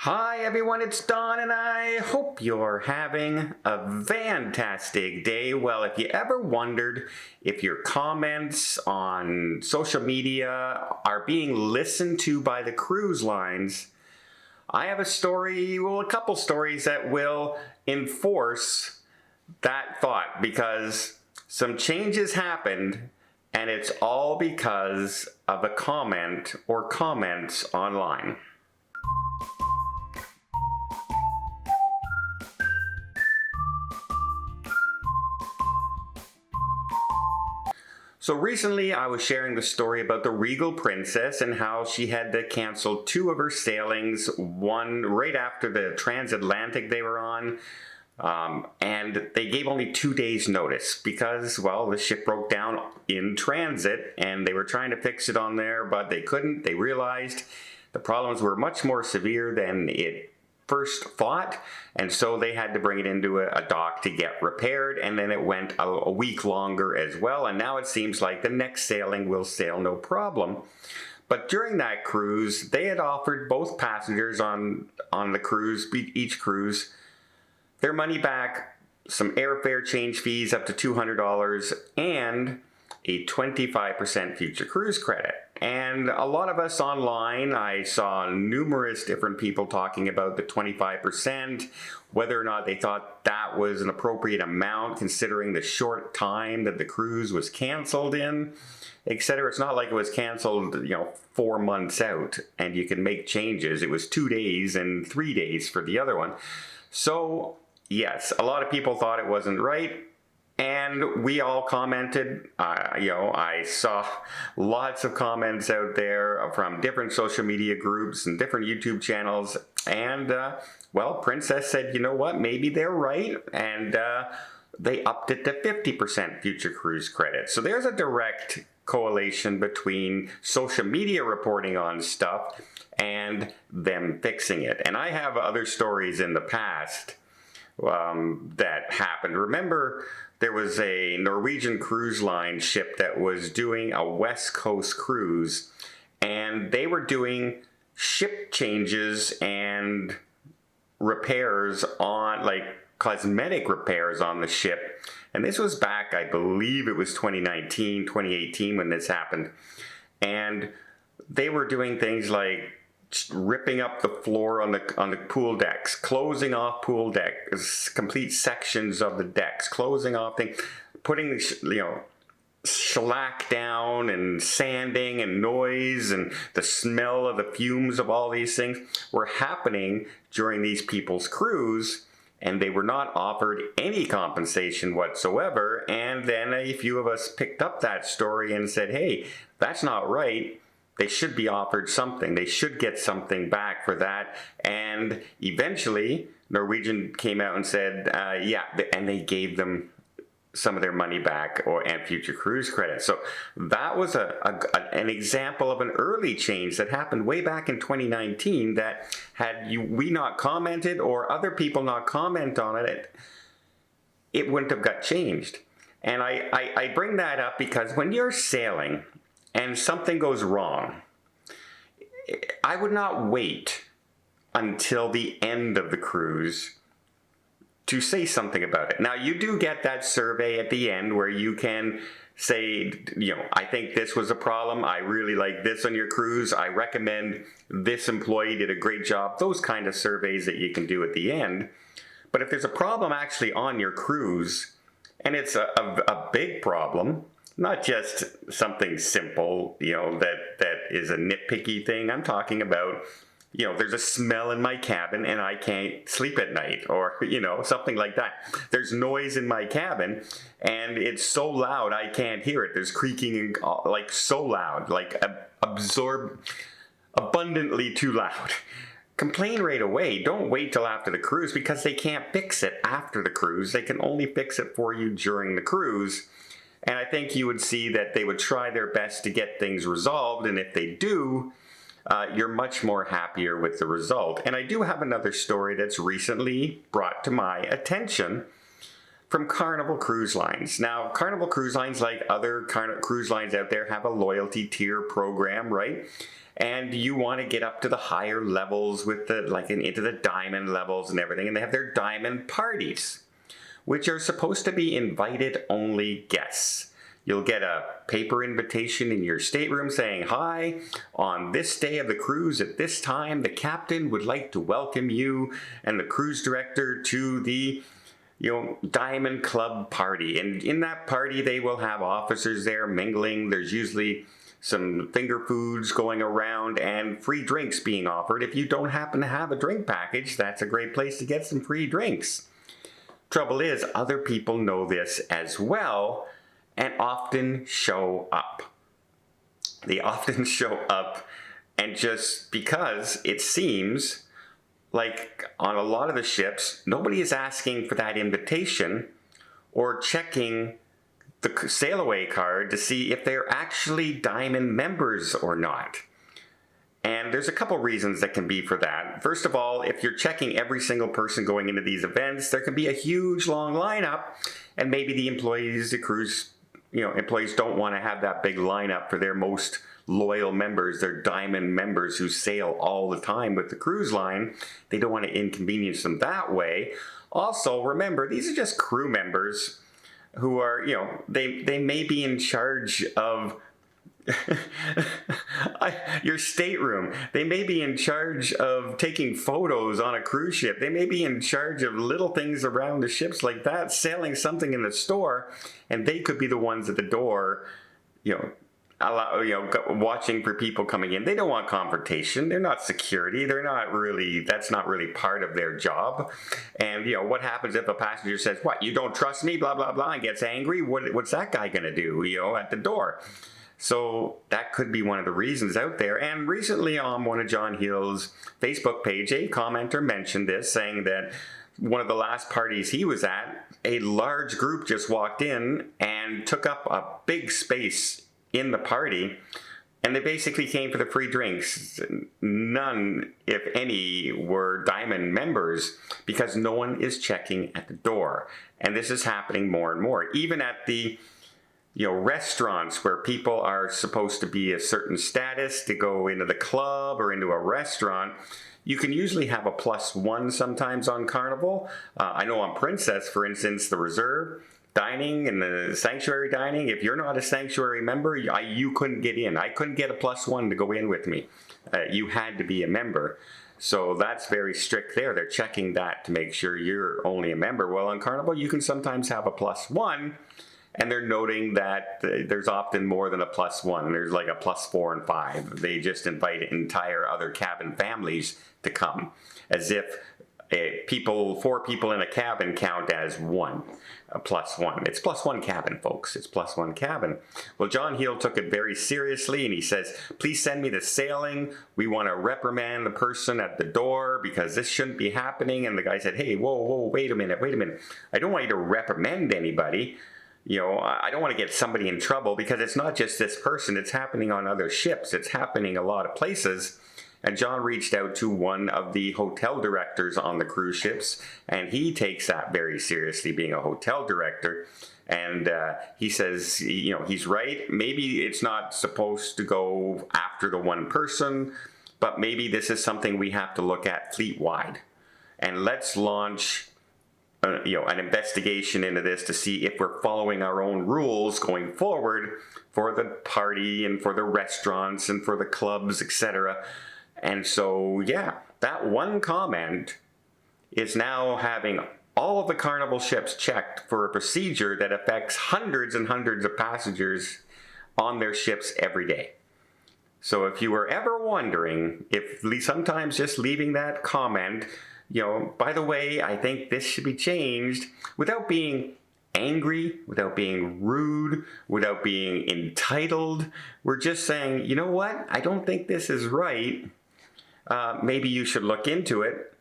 Hi everyone, it's Don and I hope you're having a fantastic day. Well, if you ever wondered if your comments on social media are being listened to by the cruise lines, I have a story, well, a couple stories that will enforce that thought because some changes happened and it's all because of a comment or comments online. So recently I was sharing the story about the Regal Princess and how she had to cancel two of her sailings, one right after the transatlantic they were on, and they gave only 2 days notice because, well, the ship broke down in transit and they were trying to fix it on there, but they couldn't. They realized the problems were much more severe than it first thought, and so they had to bring it into a dock to get repaired, and then it went a week longer as well, and now it seems like the next sailing will sail no problem. But during that cruise, they had offered both passengers on the cruise, each cruise, their money back, some airfare change fees up to $200, and a 25% future cruise credit. And a lot of us online, I saw numerous different people talking about the 25%, whether or not they thought that was an appropriate amount considering the short time that the cruise was canceled in, etc. It's not like it was canceled, 4 months out and you can make changes. It was 2 days and 3 days for the other one. So yes, a lot of people thought it wasn't right. And we all commented, I saw lots of comments out there from different social media groups and different YouTube channels. And, well, Princess said, you know what, maybe they're right. And they upped it to 50% future cruise credit. So there's a direct correlation between social media reporting on stuff and them fixing it. And I have other stories in the past that happened. Remember, there was a Norwegian cruise line ship that was doing a West Coast cruise, and they were doing ship changes and repairs on, like cosmetic repairs on the ship. And this was back, I believe it was 2019, 2018 when this happened. And they were doing things like ripping up the floor on the pool decks, closing off pool decks, complete sections of the decks, closing off things, putting the shellac down and sanding and noise and the smell of the fumes of all these things were happening during these people's cruise, and they were not offered any compensation whatsoever. And then a few of us picked up that story and said, hey, that's not right. They should be offered something. They should get something back for that. And eventually, Norwegian came out and said, yeah, and they gave them some of their money back and future cruise credit. So that was an example of an early change that happened way back in 2019 that had we not commented or other people not comment on it, it wouldn't have got changed. And I bring that up because when you're sailing and something goes wrong, I would not wait until the end of the cruise to say something about it. Now, you do get that survey at the end where you can say, I think this was a problem. I really like this on your cruise. I recommend this employee did a great job. Those kind of surveys that you can do at the end. But if there's a problem actually on your cruise, and it's a big problem, not just something simple, that is a nitpicky thing. I'm talking about, there's a smell in my cabin and I can't sleep at night, or, something like that. There's noise in my cabin and it's so loud I can't hear it. There's creaking and like so loud, like abundantly too loud. Complain right away. Don't wait till after the cruise because they can't fix it after the cruise. They can only fix it for you during the cruise. And I think you would see that they would try their best to get things resolved. And if they do, you're much more happier with the result. And I do have another story that's recently brought to my attention from Carnival Cruise Lines. Now, Carnival Cruise Lines, like other cruise lines out there, have a loyalty tier program, right? And you want to get up to the higher levels with the, like into the diamond levels and everything, and they have their diamond parties, which are supposed to be invited only guests. You'll get a paper invitation in your stateroom saying, "Hi, on this day of the cruise at this time, the captain would like to welcome you and the cruise director to the Diamond Club party." And in that party, they will have officers there mingling. There's usually some finger foods going around and free drinks being offered. If you don't happen to have a drink package, that's a great place to get some free drinks. Trouble is, other people know this as well and often show up. They often show up, and just because it seems like on a lot of the ships, nobody is asking for that invitation or checking the sail away card to see if they're actually diamond members or not. And there's a couple reasons that can be for that. First of all, if you're checking every single person going into these events, there can be a huge long lineup, and maybe the employees, the cruise employees don't want to have that big lineup for their most loyal members, their diamond members who sail all the time with the cruise line. They don't want to inconvenience them that way. Also, remember, these are just crew members who are, they may be in charge of your stateroom. They may be in charge of taking photos on a cruise ship. They may be in charge of little things around the ships like that, selling something in the store, and they could be the ones at the door, watching for people coming in. They don't want confrontation. They're not security. They're not really, that's not really part of their job. And, what happens if a passenger says, "What, you don't trust me, blah, blah, blah," and gets angry? What's that guy going to do, at the door? So that could be one of the reasons out there. And recently on one of John Hill's Facebook page, a commenter mentioned this, saying that one of the last parties he was at, a large group just walked in and took up a big space in the party, and they basically came for the free drinks. None, if any, were diamond members because no one is checking at the door. And this is happening more and more, even at the restaurants where people are supposed to be a certain status to go into the club or into a restaurant. You can usually have a +1 sometimes on Carnival. I know on Princess, for instance, the reserve dining and the sanctuary dining, if you're not a sanctuary member, you couldn't get in. I couldn't get a +1 to go in with me. You had to be a member. So that's very strict there. They're checking that to make sure you're only a member. Well, on Carnival, you can sometimes have a +1, and they're noting that there's often more than a +1. There's like a +4 and 5. They just invite entire other cabin families to come, as if 4 people in a cabin count as one, a +1. It's +1 cabin, folks. It's +1 cabin. Well, John Hill took it very seriously, and he says, "Please send me the sailing. We want to reprimand the person at the door because this shouldn't be happening." And the guy said, "Hey, whoa, wait a minute. I don't want you to reprimand anybody. I don't want to get somebody in trouble because it's not just this person. It's happening on other ships. It's happening a lot of places." And John reached out to one of the hotel directors on the cruise ships, and he takes that very seriously, being a hotel director. And he says, he's right. Maybe it's not supposed to go after the one person, but maybe this is something we have to look at fleet-wide. And let's launch an investigation into this to see if we're following our own rules going forward for the party and for the restaurants and for the clubs, etc. And so, that one comment is now having all of the Carnival ships checked for a procedure that affects hundreds and hundreds of passengers on their ships every day. So if you were ever wondering if sometimes just leaving that comment, by the way, I think this should be changed, without being angry, without being rude, without being entitled, we're just saying, you know what, I don't think this is right. Maybe you should look into it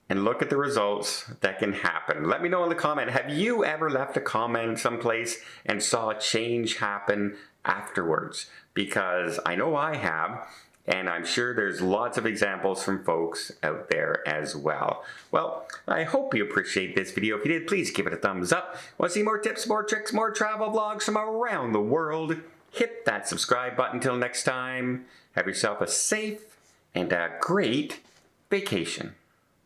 and look at the results that can happen. Let me know in the comment, have you ever left a comment someplace and saw a change happen afterwards? Because I know I have, and I'm sure there's lots of examples from folks out there as well. Well, I hope you appreciate this video. If you did, please give it a thumbs up. Want to see more tips, more tricks, more travel vlogs from around the world? Hit that subscribe button. Until next time, have yourself a safe and a great vacation.